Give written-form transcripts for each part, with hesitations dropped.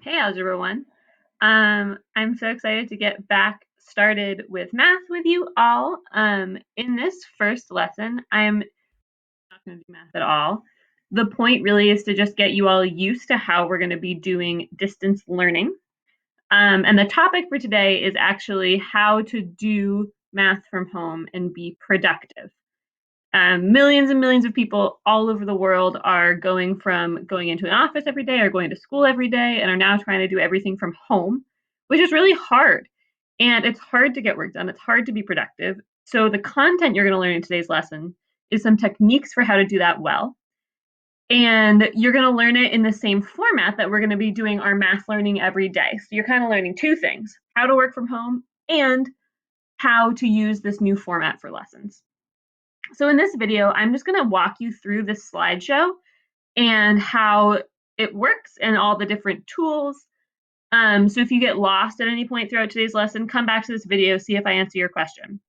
Hey, Algebra 1. I'm so excited to get back started with math with you all. In this first lesson, I'm not going to do math at all. The point really is to just get you all used to how we're going to be doing distance learning. And the topic for today is actually how to do math from home and be productive. Millions and millions of people all over the world are going from going into an office every day or going to school every day and are now trying to do everything from home, which is really hard. And it's hard to get work done. It's hard to be productive. So the content you're going to learn in today's lesson is some techniques for how to do that well. And you're going to learn it in the same format that we're going to be doing our math learning every day. So you're kind of learning two things: how to work from home and how to use this new format for lessons. So in this video, I'm just going to walk you through this slideshow and how it works and all the different tools. So if you get lost at any point throughout today's lesson, come back to this video, see if I answer your question.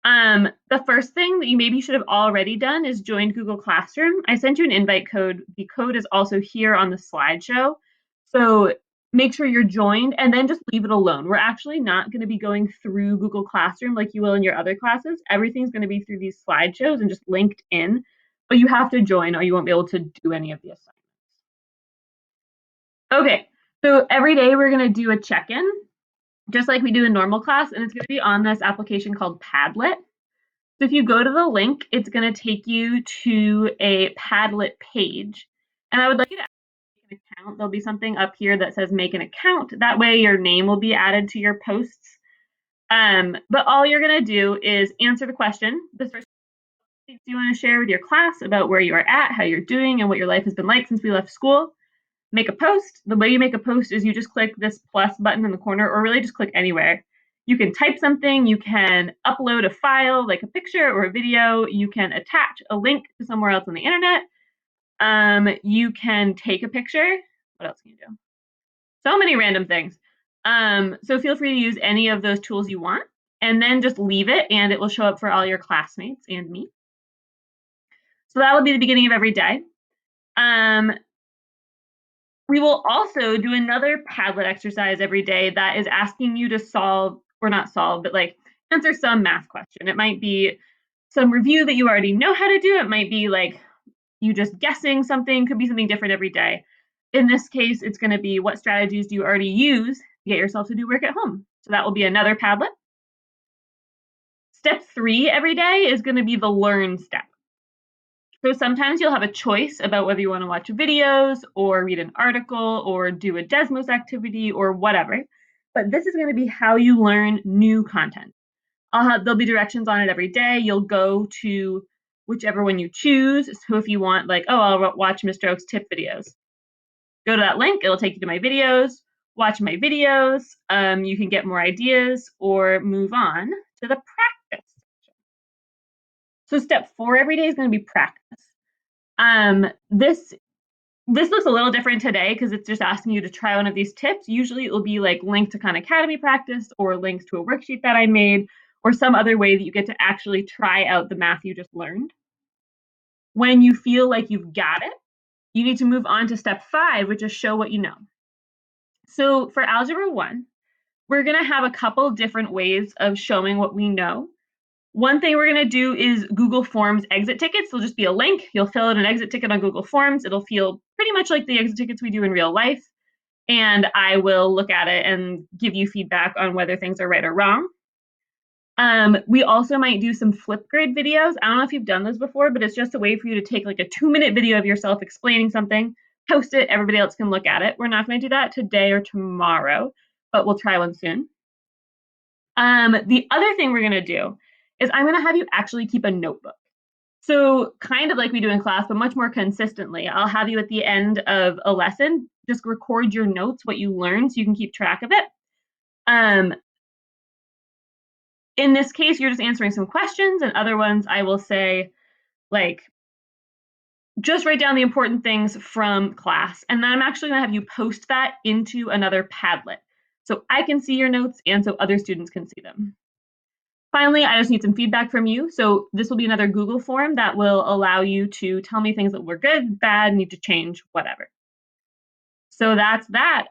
The first thing that you maybe should have already done is joined Google Classroom. I sent you an invite code. The code is also here on the slideshow. So make sure you're joined and then just leave it alone. We're actually not going to be going through Google Classroom like you will in your other classes. Everything's going to be through these slideshows and just linked in, but you have to join or you won't be able to do any of the assignments. Okay, so every day we're going to do a check-in, just like we do in normal class, and it's going to be on this application called Padlet. So if you go to the link, it's going to take you to a Padlet page. And I would like you to make an account. There'll be something up here that says make an account. That way your name will be added to your posts. But all you're going to do is answer the question. The first thing you want to share with your class about where you are at, how you're doing, and what your life has been like since we left school. Make a post. The way you make a post is you just click this plus button in the corner, or really just click anywhere. You can type something, you can upload a file like a picture or a video, you can attach a link to somewhere else on the internet, you can take a picture. What else can you do? So many random things. So feel free to use any of those tools you want, and then just leave it and it will show up for all your classmates and me. So that will be the beginning of every day. We will also do another Padlet exercise every day that is asking you to solve, or not solve, but like answer some math question. It might be some review that you already know how to do. It might be like you just guessing something, could be something different every day. In this case, it's going to be what strategies do you already use to get yourself to do work at home? So that will be another Padlet. Step 3 every day is going to be the learn step. So sometimes you'll have a choice about whether you want to watch videos or read an article or do a Desmos activity or whatever. But this is going to be how you learn new content. There'll be directions on it every day. You'll go to whichever one you choose. So if you want, like, oh, I'll watch Mr. Oak's tip videos, go to that link. It'll take you to my videos. Watch my videos. You can get more ideas or move on to the practice. So step 4 every day is going to be practice. This looks a little different today because it's just asking you to try one of these tips. Usually it will be like linked to Khan Academy practice or links to a worksheet that I made or some other way that you get to actually try out the math you just learned. When you feel like you've got it, you need to move on to step 5, which is show what you know. So for Algebra 1, we're going to have a couple different ways of showing what we know. One thing we're going to do is Google Forms exit tickets. There'll just be a link. You'll fill out an exit ticket on Google Forms. It'll feel pretty much like the exit tickets we do in real life. And I will look at it and give you feedback on whether things are right or wrong. We also might do some Flipgrid videos. I don't know if you've done those before, but it's just a way for you to take like a 2-minute video of yourself explaining something, post it, everybody else can look at it. We're not going to do that today or tomorrow, but we'll try one soon. The other thing we're going to do is I'm going to have you actually keep a notebook. So kind of like we do in class, but much more consistently. I'll have you at the end of a lesson, just record your notes, what you learned, so you can keep track of it. In this case, you're just answering some questions, and other ones I will say, like, just write down the important things from class. And then I'm actually going to have you post that into another Padlet so I can see your notes and so other students can see them. Finally, I just need some feedback from you. So this will be another Google form that will allow you to tell me things that were good, bad, need to change, whatever. So that's that.